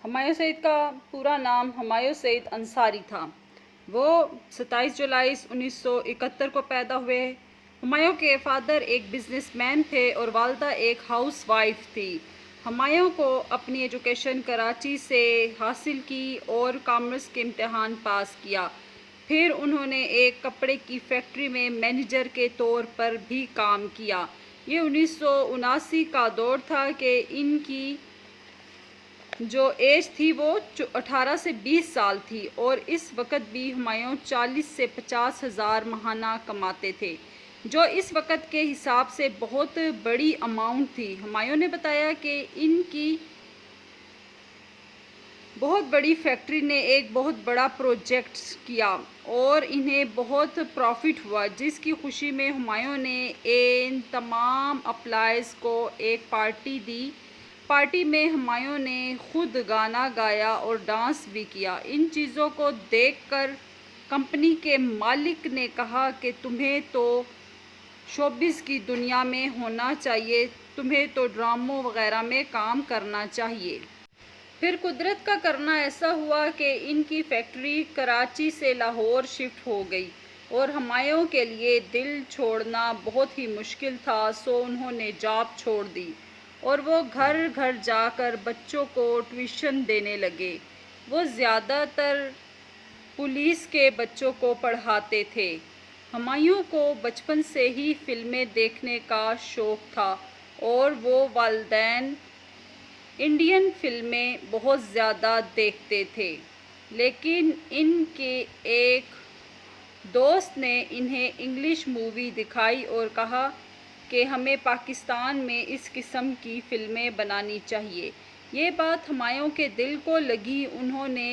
ہمایوں سعید کا پورا نام ہمایوں سعید انصاری تھا۔ وہ 27 جولائی 1971 کو پیدا ہوئے۔ ہمایوں کے فادر ایک بزنس مین تھے اور والدہ ایک ہاؤس وائف تھی۔ ہمایوں کو اپنی ایجوکیشن کراچی سے حاصل کی اور کامرس کے امتحان پاس کیا۔ پھر انہوں نے ایک کپڑے کی فیکٹری میں مینیجر کے طور پر بھی کام کیا۔ یہ 1979 کا دور تھا کہ ان کی جو ایج تھی وہ 18 سے 20 سال تھی اور اس وقت بھی ہمایوں 40 سے 50 ہزار ماہانہ کماتے تھے، جو اس وقت کے حساب سے بہت بڑی اماؤنٹ تھی۔ ہمایوں نے بتایا کہ ان کی بہت بڑی فیکٹری نے ایک بہت بڑا پروجیکٹ کیا اور انہیں بہت پروفٹ ہوا، جس کی خوشی میں ہمایوں نے ان تمام امپلائیز کو ایک پارٹی دی۔ پارٹی میں ہمایوں نے خود گانا گایا اور ڈانس بھی کیا۔ ان چیزوں کو دیکھ کر کمپنی کے مالک نے کہا کہ تمہیں تو شوبز کی دنیا میں ہونا چاہیے، تمہیں تو ڈراموں وغیرہ میں کام کرنا چاہیے۔ پھر قدرت کا کرنا ایسا ہوا کہ ان کی فیکٹری کراچی سے لاہور شفٹ ہو گئی اور ہمایوں کے لیے دل چھوڑنا بہت ہی مشکل تھا، سو انہوں نے جاب چھوڑ دی اور وہ گھر گھر جا کر بچوں کو ٹیوشن دینے لگے۔ وہ زیادہ تر پولیس کے بچوں کو پڑھاتے تھے۔ ہمایوں کو بچپن سے ہی فلمیں دیکھنے کا شوق تھا اور وہ والدین انڈین فلمیں بہت زیادہ دیکھتے تھے، لیکن ان کے ایک دوست نے انہیں انگلش مووی دکھائی اور کہا کہ ہمیں پاکستان میں اس قسم کی فلمیں بنانی چاہیے۔ یہ بات ہمایوں کے دل کو لگی۔ انہوں نے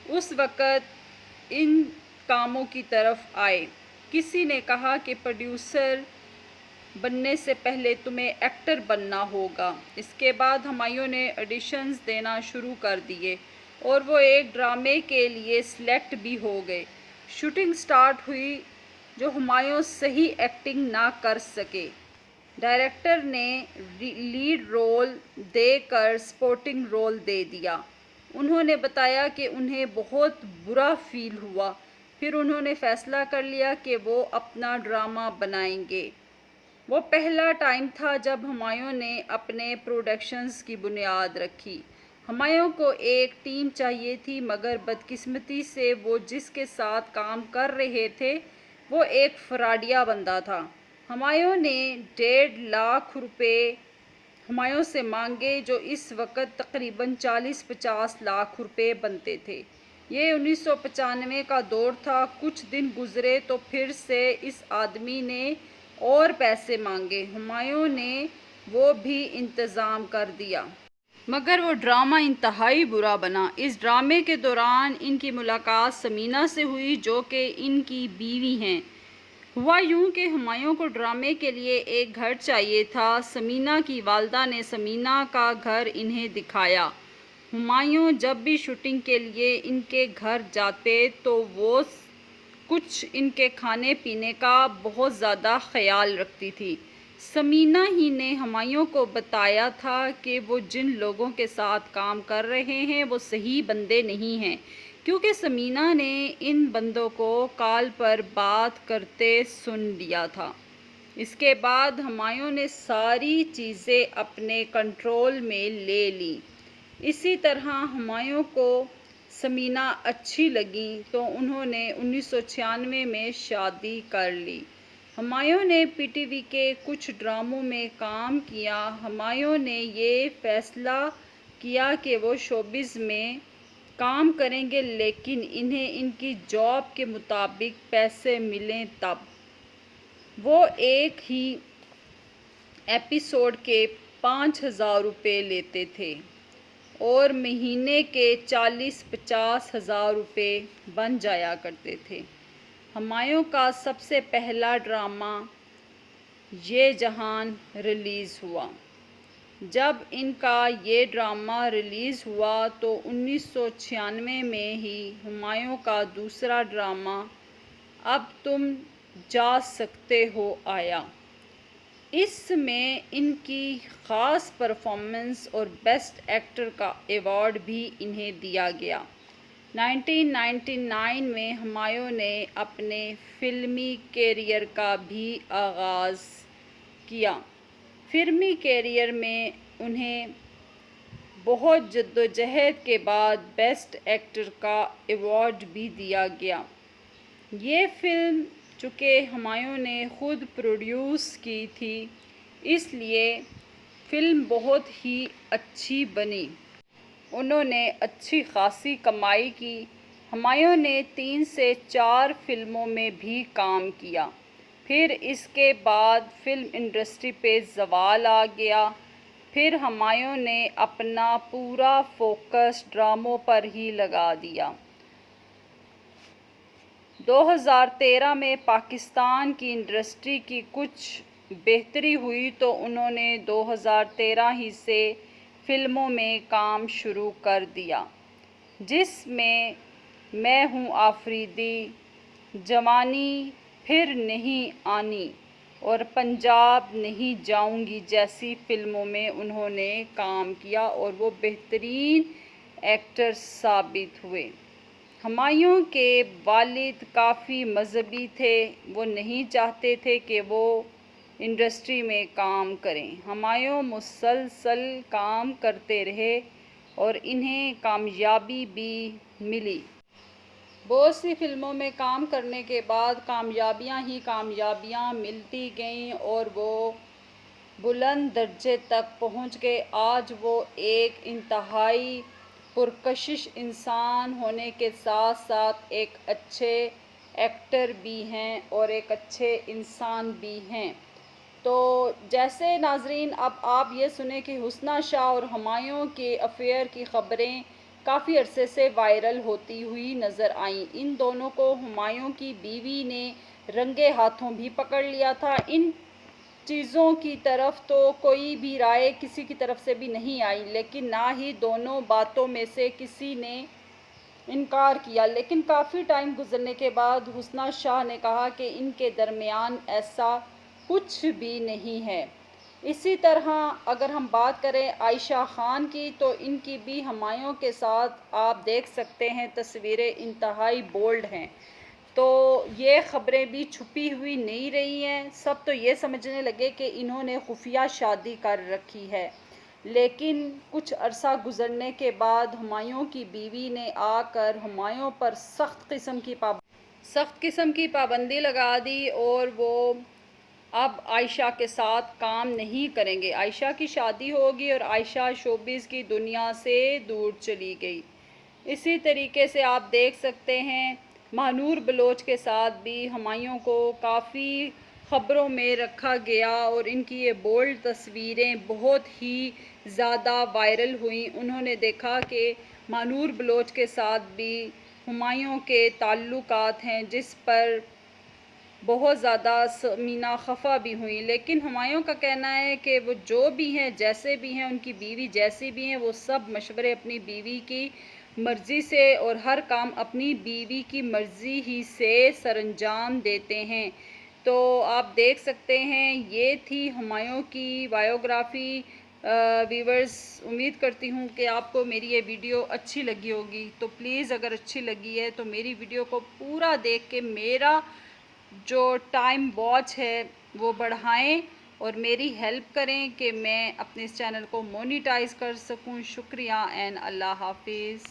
اس وقت ان کاموں کی طرف آئے۔ کسی نے کہا کہ پروڈیوسر بننے سے پہلے تمہیں ایکٹر بننا ہوگا۔ اس کے بعد ہمایوں نے آڈیشنز دینا شروع کر دیے اور وہ ایک ڈرامے کے لیے سلیکٹ بھی ہو گئے۔ شوٹنگ سٹارٹ ہوئی جو ہمایوں صحیح ایکٹنگ نہ کر سکے۔ ڈائریکٹر نے لیڈ رول دے کر سپورٹنگ رول دے دیا۔ انہوں نے بتایا کہ انہیں بہت برا فیل ہوا۔ پھر انہوں نے فیصلہ کر لیا کہ وہ اپنا ڈرامہ بنائیں گے۔ وہ پہلا ٹائم تھا جب ہمایوں نے اپنے پروڈکشنز کی بنیاد رکھی۔ ہمایوں کو ایک ٹیم چاہیے تھی، مگر بدقسمتی سے وہ جس کے ساتھ کام کر رہے تھے وہ ایک فراڈیا بندہ تھا۔ ہمایوں نے 1.5 لاکھ روپے ہمایوں سے مانگے، جو اس وقت تقریباً 40-50 لاکھ روپے بنتے تھے۔ یہ 1995 کا دور تھا۔ کچھ دن گزرے تو پھر سے اس آدمی نے اور پیسے مانگے۔ ہمایوں نے وہ بھی انتظام کر دیا، مگر وہ ڈرامہ انتہائی برا بنا۔ اس ڈرامے کے دوران ان کی ملاقات ثمینہ سے ہوئی، جو کہ ان کی بیوی ہیں۔ ہوا یوں کہ ہمایوں کو ڈرامے کے لیے ایک گھر چاہیے تھا۔ ثمینہ کی والدہ نے ثمینہ کا گھر انہیں دکھایا۔ ہمایوں جب بھی شوٹنگ کے لیے ان کے گھر جاتے تو وہ کچھ ان کے کھانے پینے کا بہت زیادہ خیال رکھتی تھی۔ ثمینہ ہی نے ہمایوں کو بتایا تھا کہ وہ جن لوگوں کے ساتھ کام کر رہے ہیں وہ صحیح بندے نہیں ہیں، کیونکہ ثمینہ نے ان بندوں کو کال پر بات کرتے سن لیا تھا۔ اس کے بعد ہمایوں نے ساری چیزیں اپنے کنٹرول میں لے لیں۔ اسی طرح ہمایوں کو ثمینہ اچھی لگی تو انہوں نے 1996 میں شادی کر لی۔ ہمایوں نے پی ٹی وی کے کچھ ڈراموں میں کام کیا۔ ہمایوں نے یہ فیصلہ کیا کہ وہ شوبز میں کام کریں گے، لیکن انہیں ان کی جاب کے مطابق پیسے ملیں تب۔ وہ ایک ہی ایپیسوڈ کے 5,000 روپے لیتے تھے اور مہینے کے 40-50 ہزار روپے بن جایا کرتے تھے۔ ہمایوں کا سب سے پہلا ڈرامہ یہ جہان ریلیز ہوا۔ جب ان کا یہ ڈرامہ ریلیز ہوا تو 1996 میں ہی ہمایوں کا دوسرا ڈرامہ اب تم جا سکتے ہو آیا۔ اس میں ان کی خاص پرفارمنس اور بیسٹ ایکٹر کا ایوارڈ بھی انہیں دیا گیا۔ 1999 میں ہمایوں نے اپنے فلمی کیریئر کا بھی آغاز کیا۔ فلمی کیریئر میں انہیں بہت جدوجہد کے بعد بیسٹ ایکٹر کا ایوارڈ بھی دیا گیا۔ یہ فلم چونکہ ہمایوں نے خود پروڈیوس کی تھی اس لیے فلم بہت ہی اچھی بنی۔ انہوں نے اچھی خاصی کمائی کی۔ ہمایوں نے 3 سے 4 فلموں میں بھی کام کیا۔ پھر اس کے بعد فلم انڈسٹری پہ زوال آ گیا۔ پھر ہمایوں نے اپنا پورا فوکس ڈراموں پر ہی لگا دیا۔ 2013 میں پاکستان کی انڈسٹری کی کچھ بہتری ہوئی تو انہوں نے 2013 ہی سے فلموں میں کام شروع کر دیا، جس میں ہوں آفریدی، جوانی پھر نہیں آنی اور پنجاب نہیں جاؤں گی جیسی فلموں میں انہوں نے کام کیا اور وہ بہترین ایکٹر ثابت ہوئے۔ ہمایوں کے والد کافی مذہبی تھے، وہ نہیں چاہتے تھے کہ وہ انڈسٹری میں کام کریں۔ ہمایوں مسلسل کام کرتے رہے اور انہیں کامیابی بھی ملی۔ بہت سی فلموں میں کام کرنے کے بعد کامیابیاں ہی کامیابیاں ملتی گئیں اور وہ بلند درجے تک پہنچ گئے۔ آج وہ ایک انتہائی پرکشش انسان ہونے کے ساتھ ساتھ ایک اچھے ایکٹر بھی ہیں اور ایک اچھے انسان بھی ہیں۔ تو جیسے ناظرین اب آپ یہ سنیں کہ حسنی شاہ اور ہمایوں کے افیئر کی خبریں کافی عرصے سے وائرل ہوتی ہوئی نظر آئیں۔ ان دونوں کو ہمایوں کی بیوی نے رنگے ہاتھوں بھی پکڑ لیا تھا۔ ان چیزوں کی طرف تو کوئی بھی رائے کسی کی طرف سے بھی نہیں آئی، لیکن نہ ہی دونوں باتوں میں سے کسی نے انکار کیا۔ لیکن کافی ٹائم گزرنے کے بعد حسنی شاہ نے کہا کہ ان کے درمیان ایسا کچھ بھی نہیں ہے۔ اسی طرح اگر ہم بات کریں عائشہ خان کی تو ان کی بھی ہمایوں کے ساتھ آپ دیکھ سکتے ہیں تصویریں انتہائی بولڈ ہیں۔ تو یہ خبریں بھی چھپی ہوئی نہیں رہی ہیں، سب تو یہ سمجھنے لگے کہ انہوں نے خفیہ شادی کر رکھی ہے، لیکن کچھ عرصہ گزرنے کے بعد ہمایوں کی بیوی نے آ کر ہمایوں پر سخت قسم کی پابندی لگا دی اور وہ اب عائشہ کے ساتھ کام نہیں کریں گے۔ عائشہ کی شادی ہوگی اور عائشہ شوبز کی دنیا سے دور چلی گئی۔ اسی طریقے سے آپ دیکھ سکتے ہیں ماہنور بلوچ کے ساتھ بھی ہمایوں کو کافی خبروں میں رکھا گیا اور ان کی یہ بولڈ تصویریں بہت ہی زیادہ وائرل ہوئیں۔ انہوں نے دیکھا کہ ماہنور بلوچ کے ساتھ بھی ہمایوں کے تعلقات ہیں، جس پر بہت زیادہ سمینہ خفا بھی ہوئیں، لیکن ہمایوں کا کہنا ہے کہ وہ جو بھی ہیں جیسے بھی ہیں، ان کی بیوی جیسی بھی ہیں، وہ سب مشورے اپنی بیوی کی مرضی سے اور ہر کام اپنی بیوی کی مرضی ہی سے سرانجام دیتے ہیں۔ تو آپ دیکھ سکتے ہیں یہ تھی ہمایوں کی بایوگرافی۔ ویورز، امید کرتی ہوں کہ آپ کو میری یہ ویڈیو اچھی لگی ہوگی، تو پلیز اگر اچھی لگی ہے تو میری ویڈیو کو پورا دیکھ کے میرا جو ٹائم واچ ہے وہ بڑھائیں اور میری ہیلپ کریں کہ میں اپنے اس چینل کو مونیٹائز کر سکوں۔ شکریہ اینڈ اللہ حافظ۔